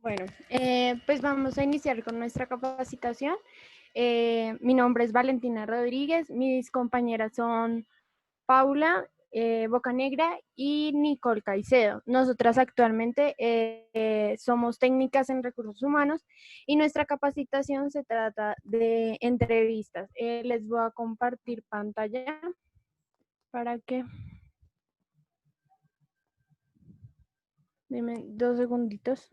Bueno, pues vamos a iniciar con nuestra capacitación. Mi nombre es Valentina Rodríguez, mis compañeras son Paula Bocanegra y Nicole Caicedo. Nosotras actualmente somos técnicas en recursos humanos y nuestra capacitación se trata de entrevistas. Les voy a compartir pantalla para que, dime 2 segunditos.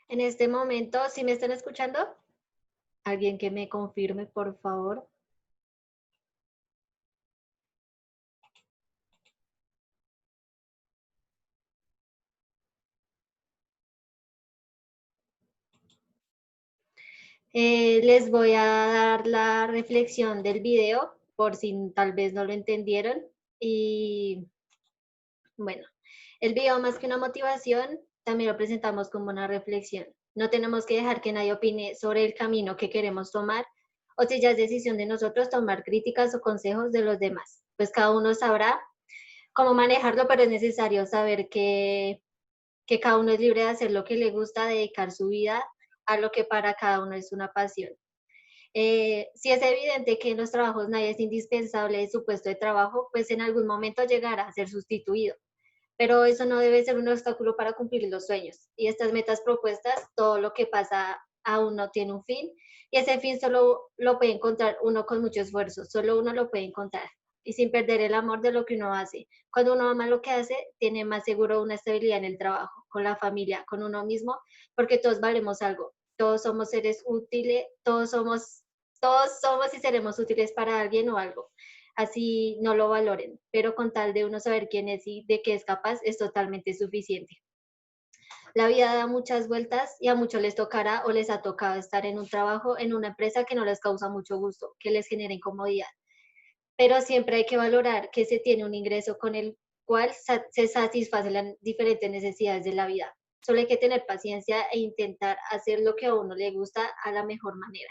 En este momento, ¿sí me están escuchando? Alguien que me confirme, por favor. Les voy a dar la reflexión del video por si tal vez no lo entendieron. Y bueno, el video más que una motivación, también lo presentamos como una reflexión. No tenemos que dejar que nadie opine sobre el camino que queremos tomar o si ya es decisión de nosotros tomar críticas o consejos de los demás. Pues cada uno sabrá cómo manejarlo, pero es necesario saber que cada uno es libre de hacer lo que le gusta, dedicar su vida a lo que para cada uno es una pasión. Si es evidente que en los trabajos nadie es indispensable de su puesto de trabajo, pues en algún momento llegará a ser sustituido. Pero eso no debe ser un obstáculo para cumplir los sueños. Y estas metas propuestas, todo lo que pasa aún no tiene un fin. Y ese fin solo lo puede encontrar uno con mucho esfuerzo, solo uno lo puede encontrar. Y sin perder el amor de lo que uno hace. Cuando uno ama lo que hace, tiene más seguro una estabilidad en el trabajo, con la familia, con uno mismo, porque todos valemos algo. Todos somos seres útiles, todos somos y seremos útiles para alguien o algo, así no lo valoren, pero con tal de uno saber quién es y de qué es capaz, es totalmente suficiente. La vida da muchas vueltas y a muchos les tocará o les ha tocado estar en un trabajo, en una empresa que no les causa mucho gusto, que les genera incomodidad, pero siempre hay que valorar que se tiene un ingreso con el cual se satisfacen las diferentes necesidades de la vida. Solo hay que tener paciencia e intentar hacer lo que a uno le gusta a la mejor manera,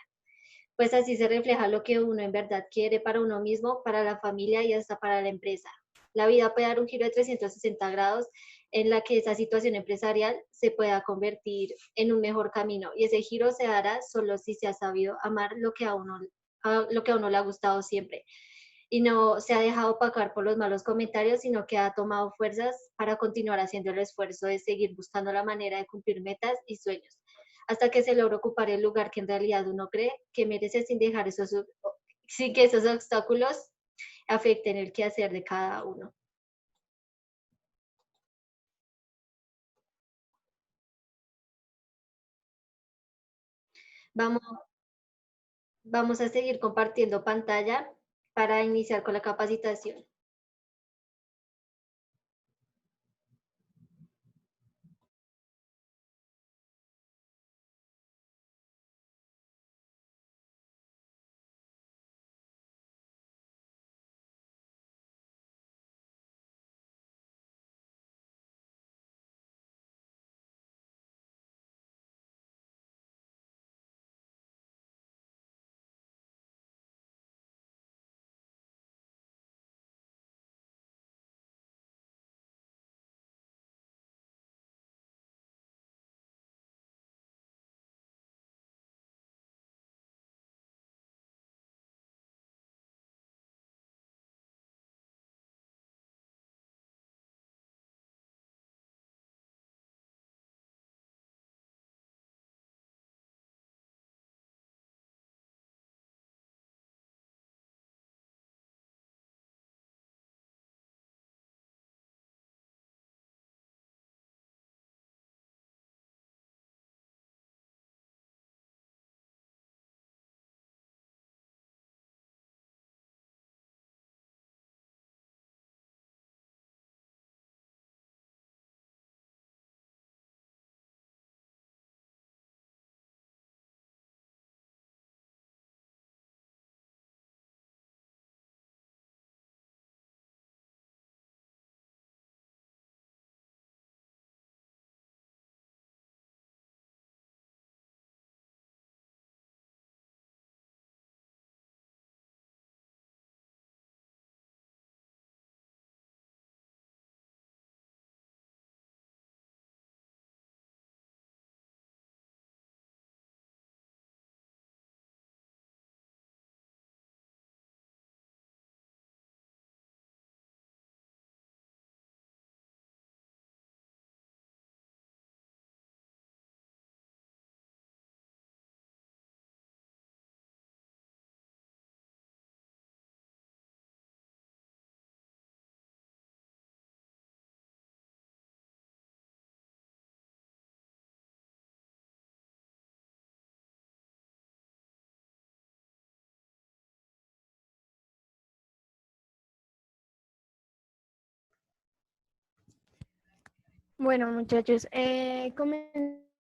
pues así se refleja lo que uno en verdad quiere para uno mismo, para la familia y hasta para la empresa. La vida puede dar un giro de 360 grados en la que esa situación empresarial se pueda convertir en un mejor camino, y ese giro se dará solo si se ha sabido amar lo que a uno le ha gustado siempre y no se ha dejado opacar por los malos comentarios, sino que ha tomado fuerzas para continuar haciendo el esfuerzo de seguir buscando la manera de cumplir metas y sueños, hasta que se logra ocupar el lugar que en realidad uno cree que merece, sin que esos obstáculos afecten el quehacer de cada uno. Vamos, vamos a seguir compartiendo pantalla para iniciar con la capacitación. Bueno, muchachos, comenzamos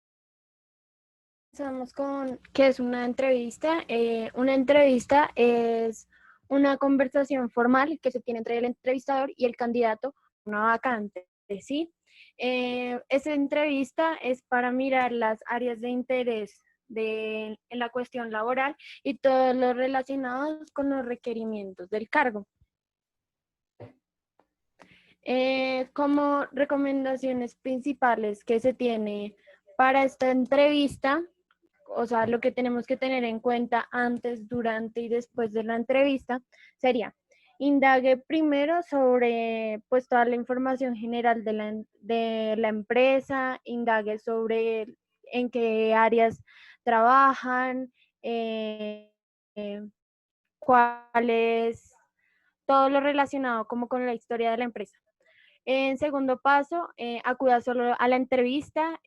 con qué es una entrevista. Una entrevista es una conversación formal que se tiene entre el entrevistador y el candidato a una vacante, ¿sí? Esa entrevista es para mirar las áreas de interés en la cuestión laboral y todos los relacionados con los requerimientos del cargo. Como recomendaciones principales que se tiene para esta entrevista, o sea, lo que tenemos que tener en cuenta antes, durante y después de la entrevista sería, indague primero sobre pues toda la información general de la empresa, indague sobre en qué áreas trabajan, eh, cuál es todo lo relacionado como con la historia de la empresa. En segundo paso, acuda solo a la entrevista,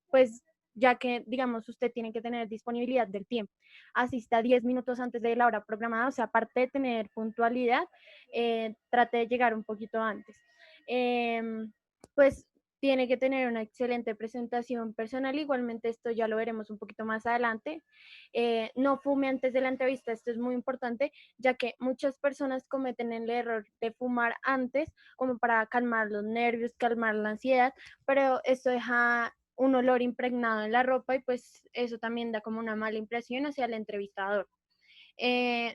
pues ya que, digamos, usted tiene que tener disponibilidad del tiempo. Asista 10 minutos antes de la hora programada, o sea, aparte de tener puntualidad, trate de llegar un poquito antes. Pues tiene que tener una excelente presentación personal, igualmente esto ya lo veremos un poquito más adelante. No fume antes de la entrevista, esto es muy importante, ya que muchas personas cometen el error de fumar antes como para calmar los nervios, calmar la ansiedad, pero esto deja un olor impregnado en la ropa y pues eso también da como una mala impresión hacia el entrevistador.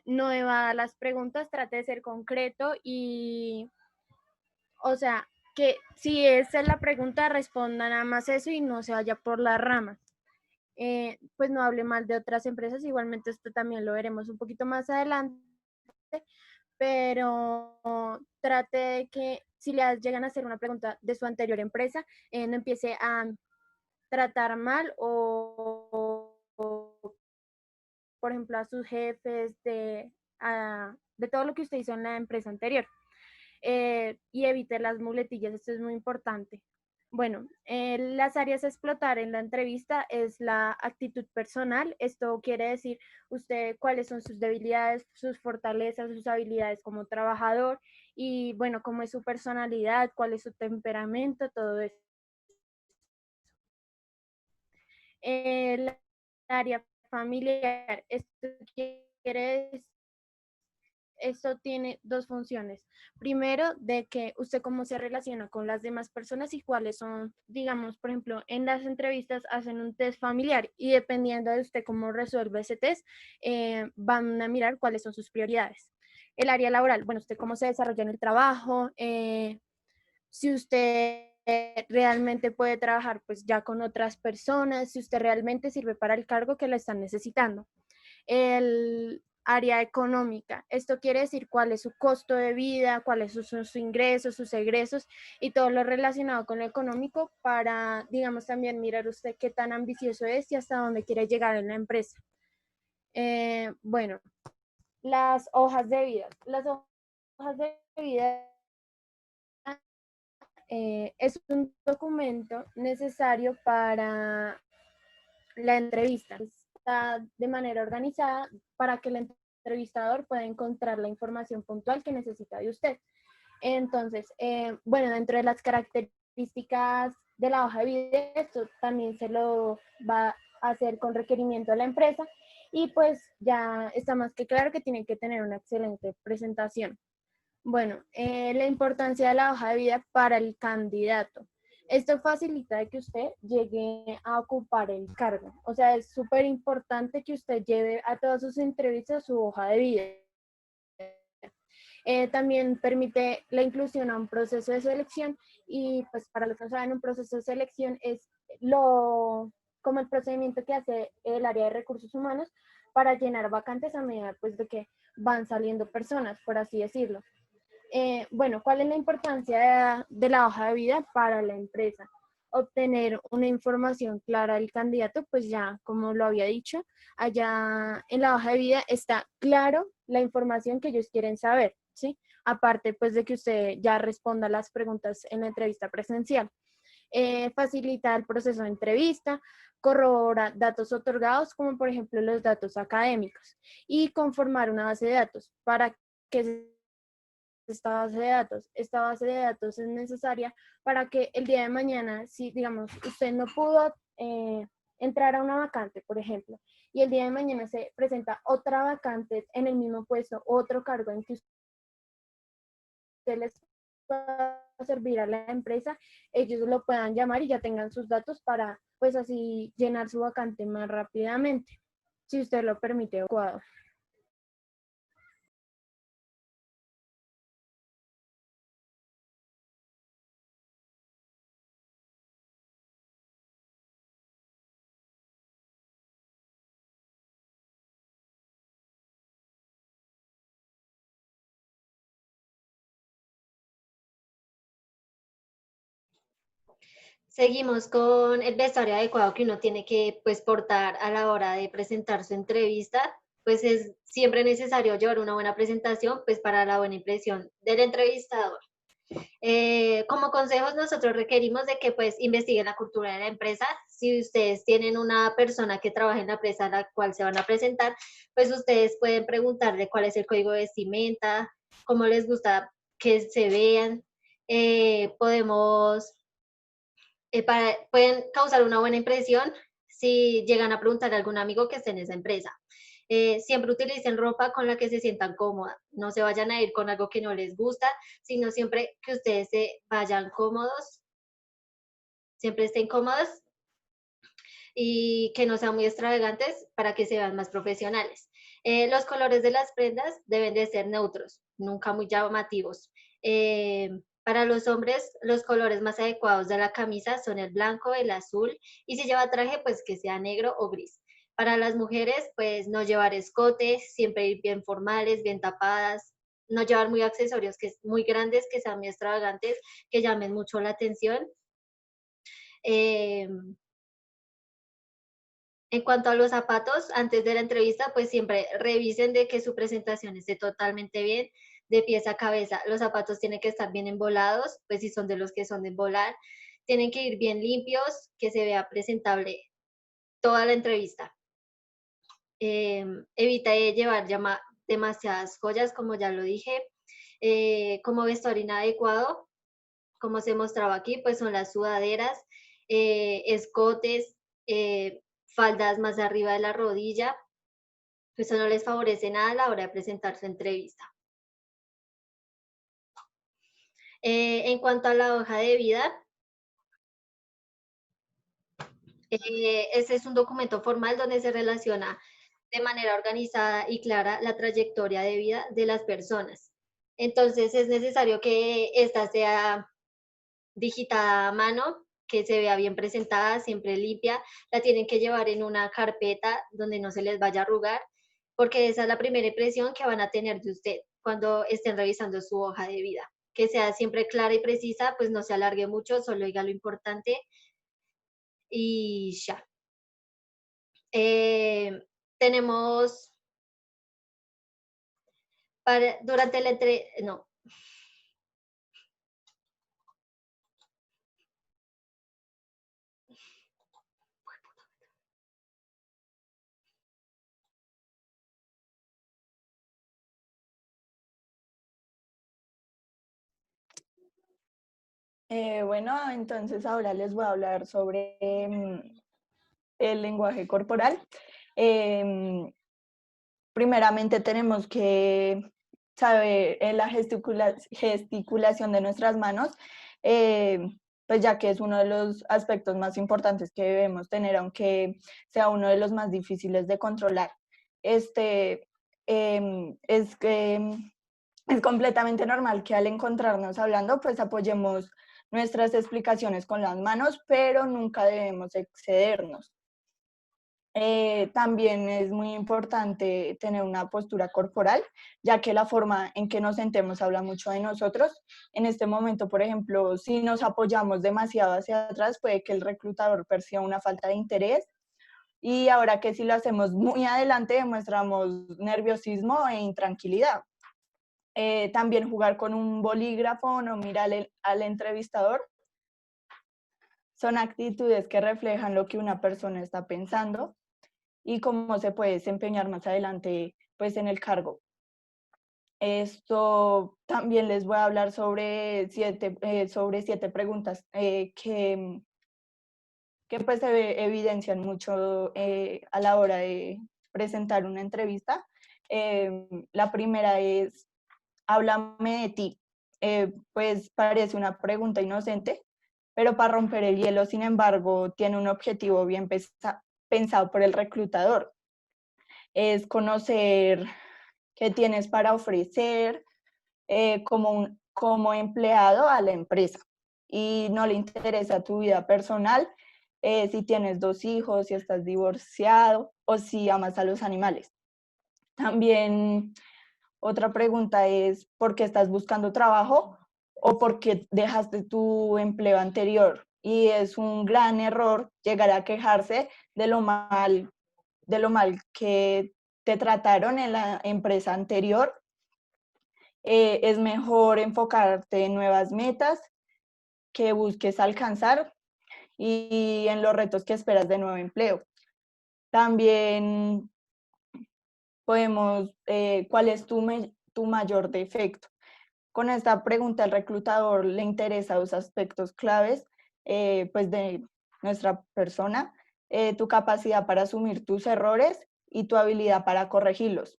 No evada las preguntas, trate de ser concreto y, o sea, que si esa es la pregunta, responda nada más eso y no se vaya por las ramas. Pues no hable mal de otras empresas, igualmente esto también lo veremos un poquito más adelante, pero trate de que si le llegan a hacer una pregunta de su anterior empresa, no empiece a tratar mal o, por ejemplo, a sus jefes de todo lo que usted hizo en la empresa anterior. Y evite las muletillas, esto es muy importante. Bueno, las áreas a explotar en la entrevista es la actitud personal. Esto quiere decir usted cuáles son sus debilidades, sus fortalezas, sus habilidades como trabajador y bueno, cómo es su personalidad, cuál es su temperamento, todo eso. El área familiar, esto quiere decir esto tiene dos funciones. Primero, de que usted cómo se relaciona con las demás personas y cuáles son, digamos, por ejemplo, en las entrevistas hacen un test familiar y dependiendo de usted cómo resuelve ese test, van a mirar cuáles son sus prioridades. El área laboral, bueno, usted cómo se desarrolla en el trabajo, si usted realmente puede trabajar pues ya con otras personas, si usted realmente sirve para el cargo que la están necesitando. El área económica. Esto quiere decir cuál es su costo de vida, cuáles son sus ingresos, sus egresos y todo lo relacionado con lo económico para, digamos, también mirar usted qué tan ambicioso es y hasta dónde quiere llegar en la empresa. Bueno, las hojas de vida. Las hojas de vida es un documento necesario para la entrevista. Está de manera organizada para que el entrevistador pueda encontrar la información puntual que necesita de usted. Entonces, bueno, dentro de las características de la hoja de vida, esto también se lo va a hacer con requerimiento a la empresa y pues ya está más que claro que tienen que tener una excelente presentación. Bueno, la importancia de la hoja de vida para el candidato. Esto facilita que usted llegue a ocupar el cargo. O sea, es súper importante que usted lleve a todas sus entrevistas su hoja de vida. También permite la inclusión a un proceso de selección y pues para los que no saben, un proceso de selección es como el procedimiento que hace el área de recursos humanos para llenar vacantes a medida pues de que van saliendo personas, por así decirlo. Bueno, ¿cuál es la importancia de la hoja de vida para la empresa? Obtener una información clara del candidato, pues ya como lo había dicho, allá en la hoja de vida está claro la información que ellos quieren saber, ¿sí? Aparte pues de que usted ya responda las preguntas en la entrevista presencial. Facilita el proceso de entrevista, corrobora datos otorgados como por ejemplo los datos académicos y conformar una base de datos para que esta base de datos. Esta base de datos es necesaria para que el día de mañana, si digamos usted no pudo entrar a una vacante, por ejemplo, y el día de mañana se presenta otra vacante en el mismo puesto, otro cargo en que usted les pueda servir a la empresa, ellos lo puedan llamar y ya tengan sus datos para pues así llenar su vacante más rápidamente, si usted lo permite adecuado. Seguimos con el vestuario adecuado que uno tiene que pues portar a la hora de presentar su entrevista. Pues es siempre necesario llevar una buena presentación pues para la buena impresión del entrevistador. Como consejos nosotros requerimos de que pues investiguen la cultura de la empresa. Si ustedes tienen una persona que trabaja en la empresa a la cual se van a presentar, pues ustedes pueden preguntarle cuál es el código de vestimenta, cómo les gusta que se vean. Podemos pueden causar una buena impresión si llegan a preguntar a algún amigo que esté en esa empresa. Siempre utilicen ropa con la que se sientan cómodas. No se vayan a ir con algo que no les gusta, sino siempre que ustedes se vayan cómodos, siempre estén cómodos y que no sean muy extravagantes para que se vean más profesionales. Los colores de las prendas deben de ser neutros, nunca muy llamativos. Para los hombres, los colores más adecuados de la camisa son el blanco, el azul, y si lleva traje, pues que sea negro o gris. Para las mujeres, pues no llevar escotes, siempre ir bien formales, bien tapadas, no llevar muy accesorios que muy grandes, que sean muy extravagantes, que llamen mucho la atención. Eh, en cuanto a los zapatos, antes de la entrevista, pues siempre revisen de que su presentación esté totalmente bien, de pies a cabeza. Los zapatos tienen que estar bien embolados, pues si son de los que son de embolar. Tienen que ir bien limpios, que se vea presentable toda la entrevista. Evita llevar demasiadas joyas, como ya lo dije. Como vestuario inadecuado, como se mostraba aquí, pues son las sudaderas, escotes, faldas más arriba de la rodilla. Eso no les favorece nada a la hora de presentar su entrevista. En cuanto a la hoja de vida, ese es un documento formal donde se relaciona de manera organizada y clara la trayectoria de vida de las personas. Entonces es necesario que esta sea digitada a mano, que se vea bien presentada, siempre limpia. La tienen que llevar en una carpeta donde no se les vaya a arrugar, porque esa es la primera impresión que van a tener de usted cuando estén revisando su hoja de vida. Que sea siempre clara y precisa, pues no se alargue mucho, solo diga lo importante y ya. Tenemos durante la no. Bueno, entonces ahora les voy a hablar sobre el lenguaje corporal. Primeramente tenemos que saber la gesticulación de nuestras manos, pues ya que es uno de los aspectos más importantes que debemos tener, aunque sea uno de los más difíciles de controlar. Es que es completamente normal que al encontrarnos hablando, pues apoyemos nuestras explicaciones con las manos, pero nunca debemos excedernos. También es muy importante tener una postura corporal, ya que la forma en que nos sentemos habla mucho de nosotros. En este momento, por ejemplo, si nos apoyamos demasiado hacia atrás, puede que el reclutador perciba una falta de interés. Y ahora que si lo hacemos muy adelante, demostramos nerviosismo e intranquilidad. También jugar con un bolígrafo, no mirar al entrevistador. Son actitudes que reflejan lo que una persona está pensando y cómo se puede desempeñar más adelante pues, en el cargo. Esto también les voy a hablar sobre 7 preguntas que pues evidencian mucho a la hora de presentar una entrevista. La primera es, háblame de ti. Pues parece una pregunta inocente, pero para romper el hielo, sin embargo, tiene un objetivo bien pensado por el reclutador. Es conocer qué tienes para ofrecer como empleado a la empresa. Y no le interesa tu vida personal, si tienes 2 hijos, si estás divorciado o si amas a los animales. También otra pregunta es, ¿por qué estás buscando trabajo o por qué dejaste tu empleo anterior? Y es un gran error llegar a quejarse de lo mal que te trataron en la empresa anterior. Es mejor enfocarte en nuevas metas que busques alcanzar y en los retos que esperas de nuevo empleo. También podemos, ¿cuál es tu mayor defecto? Con esta pregunta, el reclutador le interesa 2 aspectos claves pues de nuestra persona, tu capacidad para asumir tus errores y tu habilidad para corregirlos.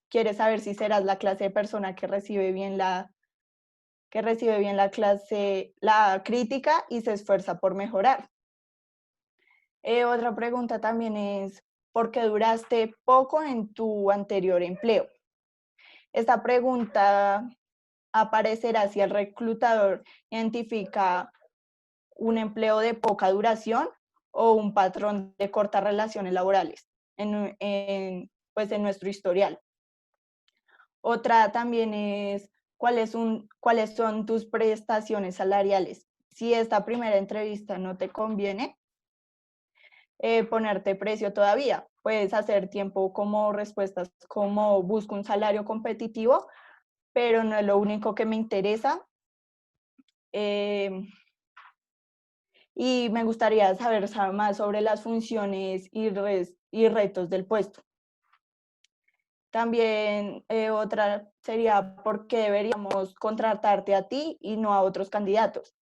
Quiere saber si serás la clase de persona que recibe bien la crítica y se esfuerza por mejorar. Otra pregunta también es, ¿por qué duraste poco en tu anterior empleo? Esta pregunta aparecerá si el reclutador identifica un empleo de poca duración o un patrón de cortas relaciones laborales pues en nuestro historial. Otra también es, ¿cuáles son tus prestaciones salariales? Si esta primera entrevista no te conviene, ponerte precio todavía. Puedes hacer tiempo como respuestas como busco un salario competitivo, pero no es lo único que me interesa. Y me gustaría saber más sobre las funciones y retos del puesto. También otra sería por qué deberíamos contratarte a ti y no a otros candidatos.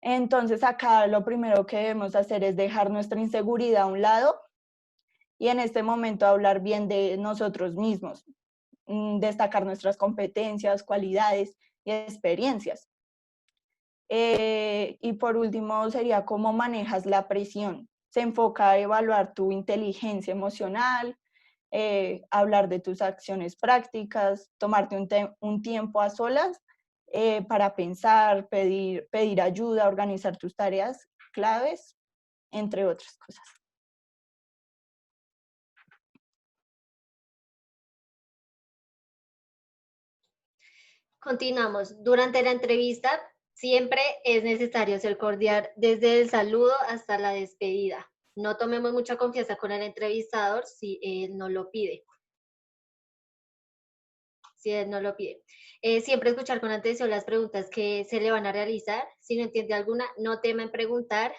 Entonces acá lo primero que debemos hacer es dejar nuestra inseguridad a un lado y en este momento hablar bien de nosotros mismos, destacar nuestras competencias, cualidades y experiencias. Y por último sería cómo manejas la presión. Se enfoca a evaluar tu inteligencia emocional, hablar de tus acciones prácticas, tomarte un tiempo a solas para pensar, pedir ayuda, organizar tus tareas claves, entre otras cosas. Continuamos. Durante la entrevista, siempre es necesario ser cordial desde el saludo hasta la despedida. No tomemos mucha confianza con el entrevistador si él no lo pide. Si él no lo pide. Siempre escuchar con atención las preguntas que se le van a realizar. Si no entiende alguna, no tema en preguntar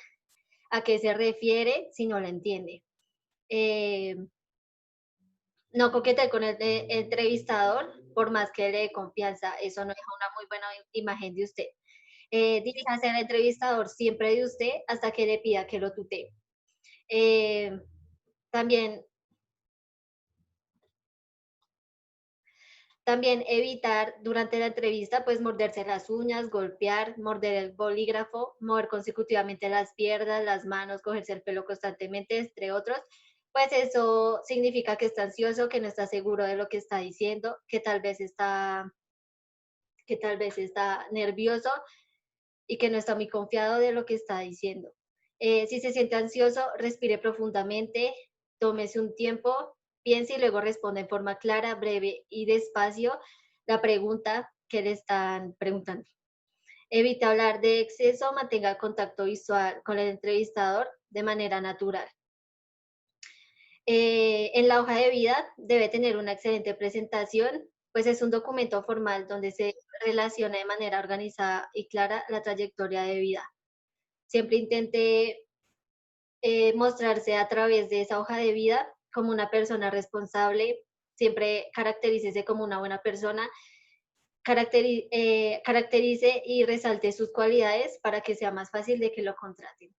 a qué se refiere si no la entiende. No coquete con el entrevistador, por más que le dé confianza, eso no deja una muy buena imagen de usted. Diríjase al entrevistador siempre de usted hasta que le pida que lo tutee. También evitar durante la entrevista, pues morderse las uñas, golpear, morder el bolígrafo, mover consecutivamente las piernas, las manos, cogerse el pelo constantemente, entre otros. Pues eso significa que está ansioso, que no está seguro de lo que está diciendo, que tal vez está nervioso y que no está muy confiado de lo que está diciendo. Si se siente ansioso, respire profundamente, tómese un tiempo, piense y luego responda en forma clara, breve y despacio la pregunta que le están preguntando. Evite hablar de exceso, mantenga contacto visual con el entrevistador de manera natural. En la hoja de vida debe tener una excelente presentación, pues es un documento formal donde se relaciona de manera organizada y clara la trayectoria de vida. Siempre intente mostrarse a través de esa hoja de vida como una persona responsable, siempre caracterícese como una buena persona, caracterice y resalte sus cualidades para que sea más fácil de que lo contraten.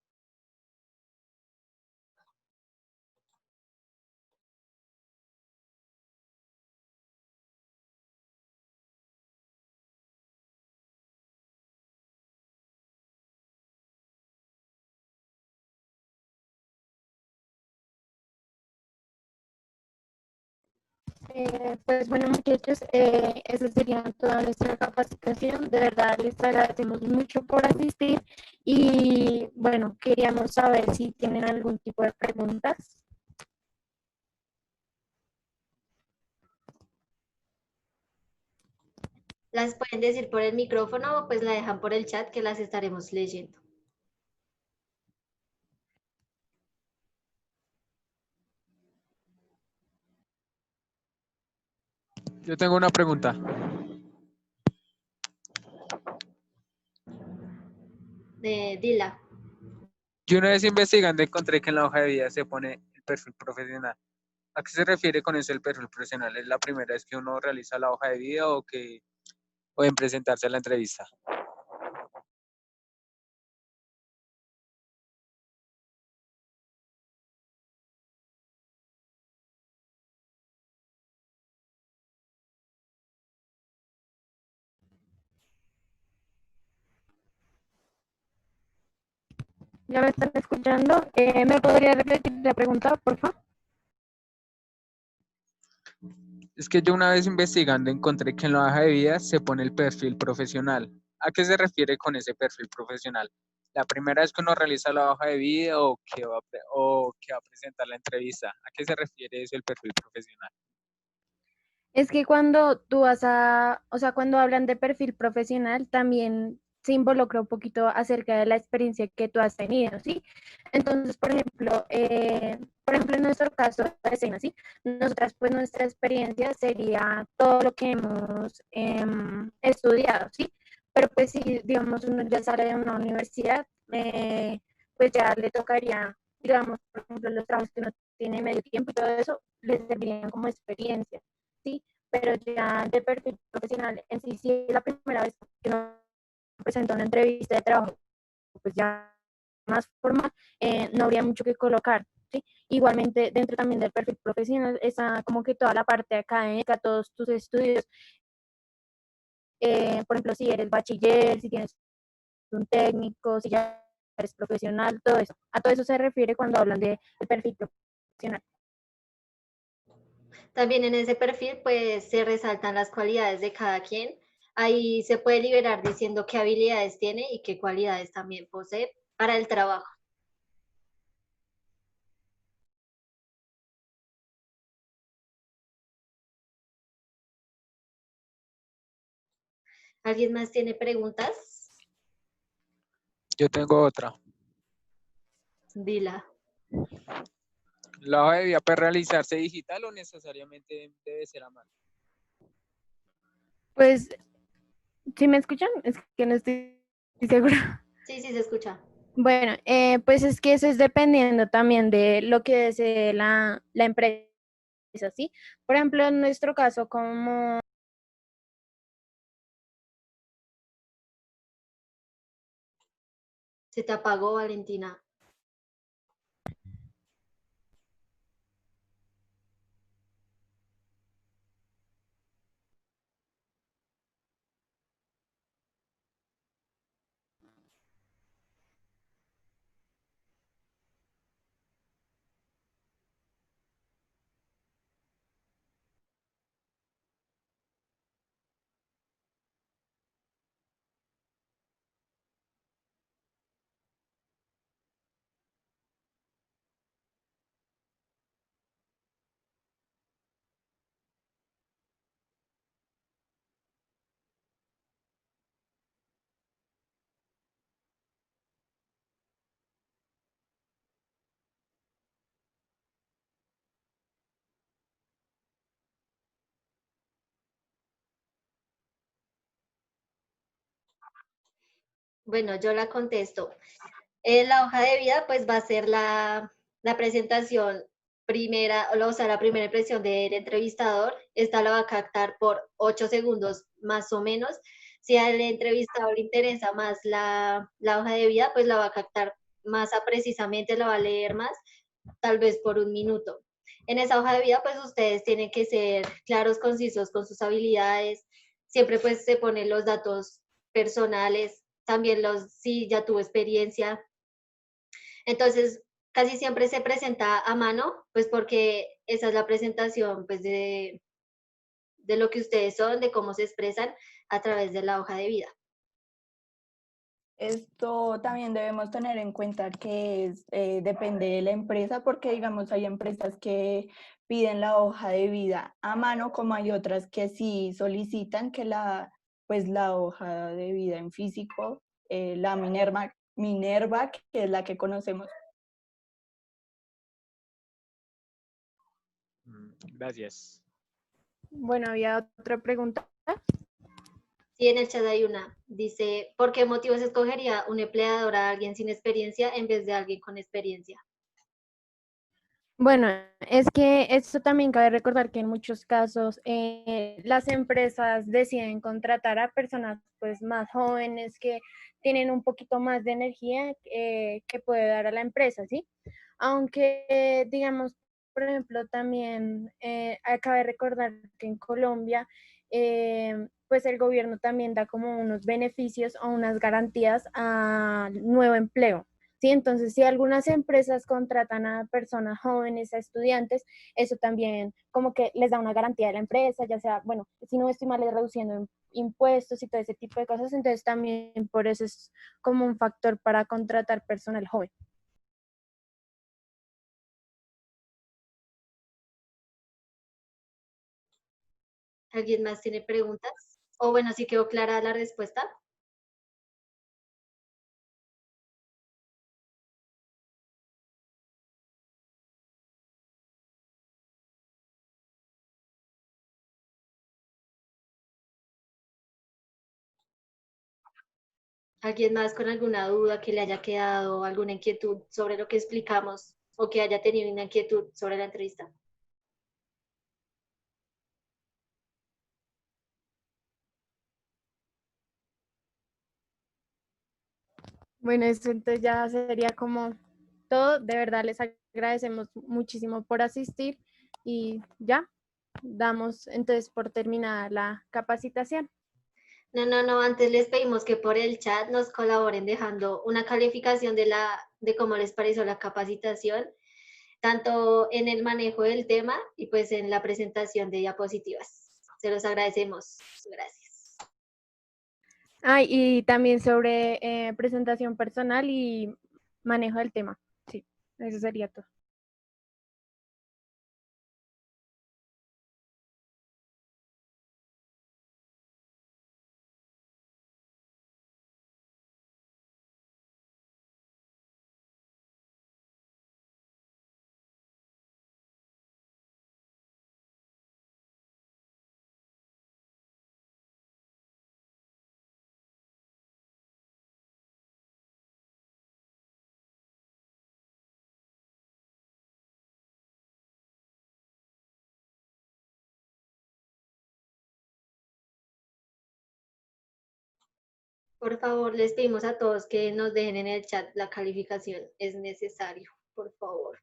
Pues bueno, muchachos, esa sería toda nuestra capacitación. De verdad, les agradecemos mucho por asistir y bueno, queríamos saber si tienen algún tipo de preguntas. Las pueden decir por el micrófono o pues la dejan por el chat que las estaremos leyendo. Yo tengo una pregunta. Dila. Yo una vez investigando encontré que en la hoja de vida se pone el perfil profesional. ¿A qué se refiere con eso el perfil profesional? ¿Es la primera vez que uno realiza la hoja de vida o en presentarse a la entrevista? ¿Ya me están escuchando? ¿Me podría repetir la pregunta, por favor? Es que yo una vez investigando encontré que en la hoja de vida se pone el perfil profesional. ¿A qué se refiere con ese perfil profesional? ¿La primera vez que uno realiza la hoja de vida o que va a presentar la entrevista? ¿A qué se refiere eso el perfil profesional? Es que cuando tú vas a, o sea, cuando hablan de perfil profesional, también se involucra un poquito acerca de la experiencia que tú has tenido, ¿sí? Entonces, por ejemplo, en nuestro caso de escena, ¿sí? Nosotras, pues, nuestra experiencia sería todo lo que hemos estudiado, ¿sí? Pero, pues, si, digamos, uno ya sale de una universidad, pues ya le tocaría, digamos, por ejemplo, los trabajos que uno tiene medio tiempo y todo eso, les servirían como experiencia. ¿Sí? Pero ya de perfil profesional en sí, si es la primera vez que uno presenta una entrevista de trabajo, pues ya más formal, no habría mucho que colocar. ¿Sí? Igualmente, dentro también del perfil profesional está como que toda la parte académica, todos tus estudios, por ejemplo, si eres bachiller, si tienes un técnico, si ya eres profesional, todo eso. A todo eso se refiere cuando hablan de perfil profesional. También en ese perfil pues se resaltan las cualidades de cada quien. Ahí se puede liberar diciendo qué habilidades tiene y qué cualidades también posee para el trabajo. ¿Alguien más tiene preguntas? Yo tengo otra. Dila. ¿La hoja de vida puede realizarse digital o necesariamente debe ser a mano? Pues, ¿sí me escuchan? Es que no estoy segura. Sí, sí se escucha. Bueno, pues es que eso es dependiendo también de lo que desee la empresa, ¿sí? Por ejemplo, en nuestro caso, como Se te apagó, Valentina. Bueno, yo la contesto. La hoja de vida pues va a ser la presentación la primera impresión del entrevistador, esta la va a captar por 8 segundos más o menos. Si al entrevistador le interesa más la hoja de vida, pues la va a captar más precisamente, la va a leer más, tal vez por 1 minuto. En esa hoja de vida, pues ustedes tienen que ser claros, concisos con sus habilidades. Siempre pues se ponen los datos personales, también si ya tuvo experiencia. Entonces, casi siempre se presenta a mano, pues porque esa es la presentación pues de lo que ustedes son, de cómo se expresan a través de la hoja de vida. Esto también debemos tener en cuenta que depende de la empresa, porque digamos hay empresas que piden la hoja de vida a mano, como hay otras que sí solicitan que pues la hoja de vida en físico, la Minerva, que es la que conocemos. Gracias. Bueno, había otra pregunta. Sí, en el chat hay una. Dice, ¿por qué motivos escogería un empleador a alguien sin experiencia en vez de alguien con experiencia? Bueno, es que esto también cabe recordar que en muchos casos las empresas deciden contratar a personas pues más jóvenes que tienen un poquito más de energía que puede dar a la empresa, ¿sí? Aunque digamos, por ejemplo, también cabe recordar que en Colombia pues el gobierno también da como unos beneficios o unas garantías a nuevo empleo. Sí, entonces si algunas empresas contratan a personas jóvenes, a estudiantes, eso también como que les da una garantía de la empresa, ya sea, bueno, si no estoy mal, es reduciendo impuestos y todo ese tipo de cosas, entonces también por eso es como un factor para contratar personal joven. ¿Alguien más tiene preguntas? O bueno, sí quedó clara la respuesta. ¿Alguien más con alguna duda que le haya quedado, alguna inquietud sobre lo que explicamos o que haya tenido una inquietud sobre la entrevista? Bueno, esto entonces ya sería como todo. De verdad les agradecemos muchísimo por asistir y ya damos entonces por terminada la capacitación. No, antes les pedimos que por el chat nos colaboren dejando una calificación de cómo les pareció la capacitación, tanto en el manejo del tema y pues en la presentación de diapositivas. Se los agradecemos. Gracias. Ah, y también sobre presentación personal y manejo del tema. Sí, eso sería todo. Por favor, les pedimos a todos que nos dejen en el chat la calificación. Es necesario, por favor.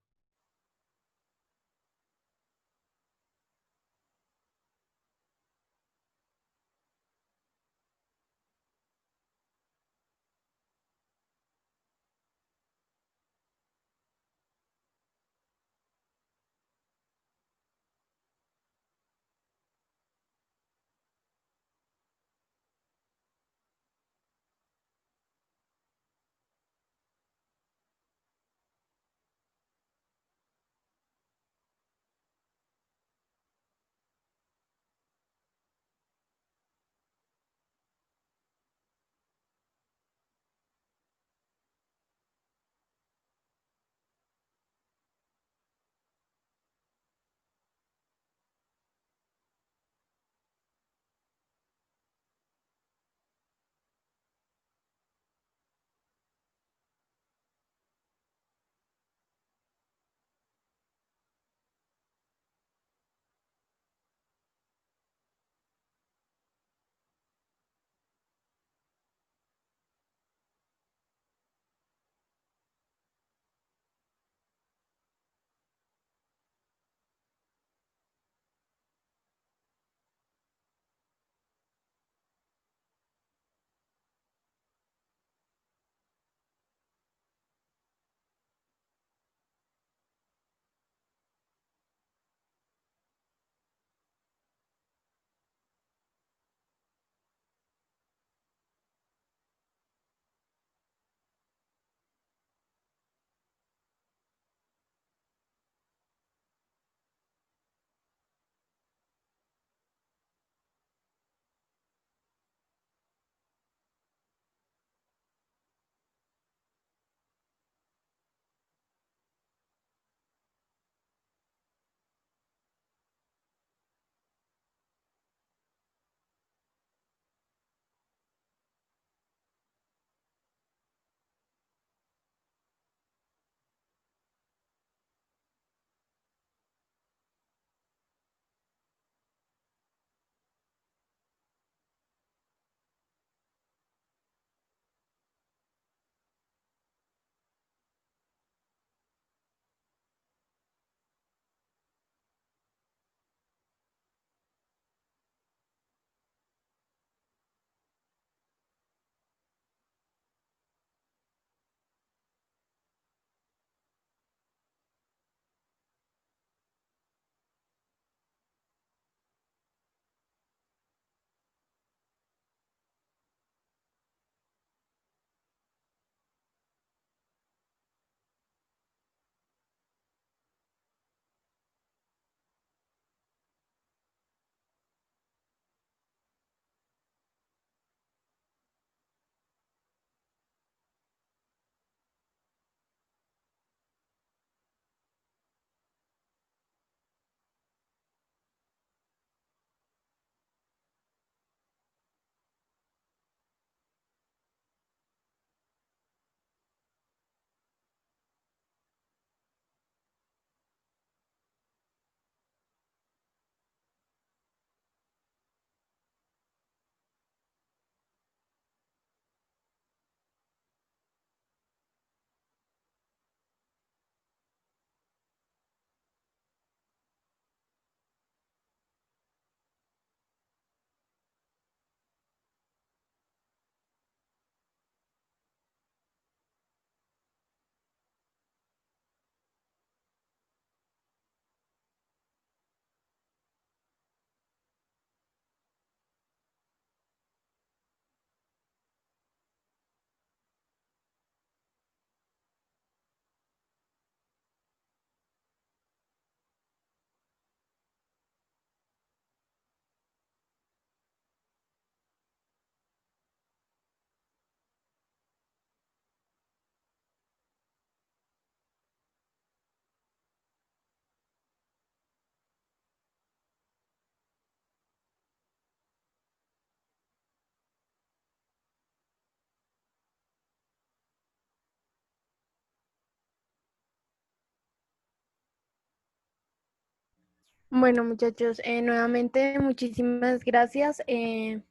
Bueno, muchachos, nuevamente muchísimas gracias.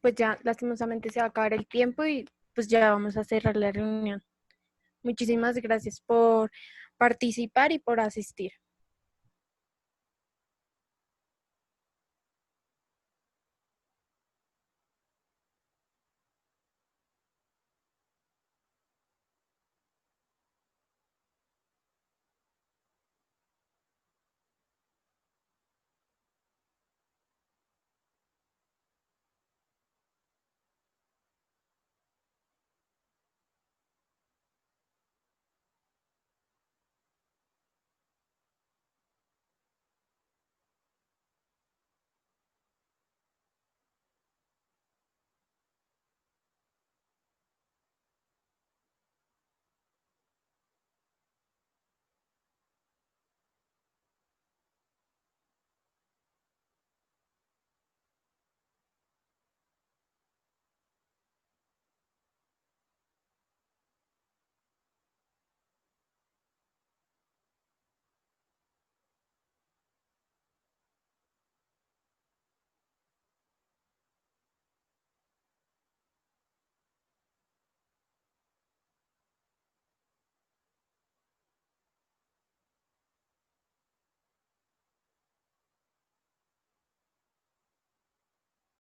Pues ya lastimosamente se va a acabar el tiempo y pues ya vamos a cerrar la reunión. Muchísimas gracias por participar y por asistir.